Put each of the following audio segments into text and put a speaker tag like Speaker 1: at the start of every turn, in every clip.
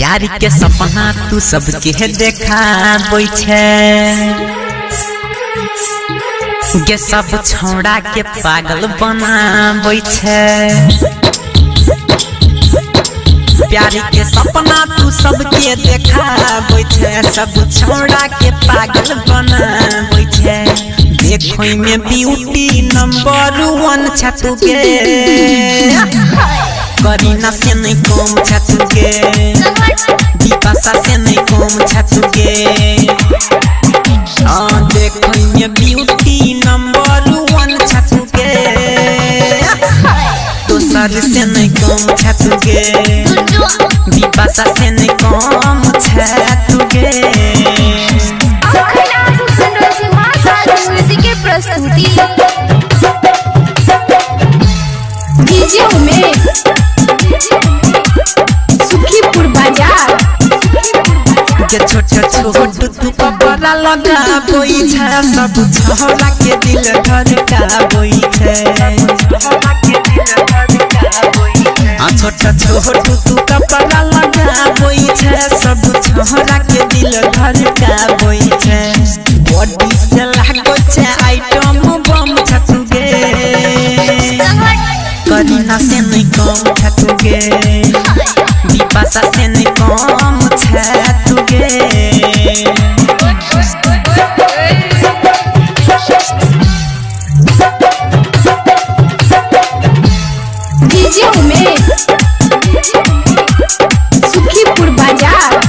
Speaker 1: प्यार के सपना तू सबके देखाबै छे गे सब छोड़ा के पागल बनाबै छे प्यार के सपना तू सबके देखाबै छे सब छोड़ा के पागल बनाबै छे देखो में ब्यूटी नंबर 1 छ तू के करीना से नहीं कम छ तू के दीपासा से नहीं कम छ तू के देखो में ब्यूटी नंबर 1 छ तू के दोसर से नहीं कम छ तू के दीपासा से नहीं कम छ तू के
Speaker 2: प्रस्तुति डीजे उमेश सुखीपुर बाजार
Speaker 1: के छोट तू बड़ा लगा बोई छे सब छोरा के दिल धड़काबै छे छोट तू कपड़ा लगा बोई छे सब छोरा के दिल धड़काबै छे बॉडी से लागो छे आइटम बम छ तू गे करीना से नहीं कम छ तू गे दीपासा से नहीं कम छ तू गे
Speaker 2: डीजे उमेश सुखीपुर बाजार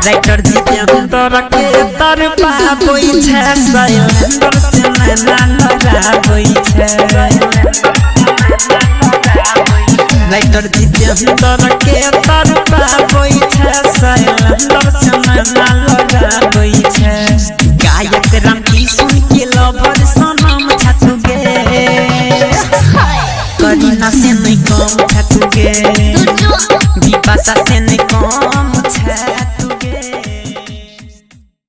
Speaker 1: राइटर जी के अंदर के तरपाबै छे सैलेंडर से नैना लगाबै छे राइटर जी के अंदर के तरपाबै छे सैलेंडर से नैना लगाबै छे गायक रामकिशन के लवर सनम छ तू गे करीना से नहीं कम छ तू गे दीपासा से नहीं कम छ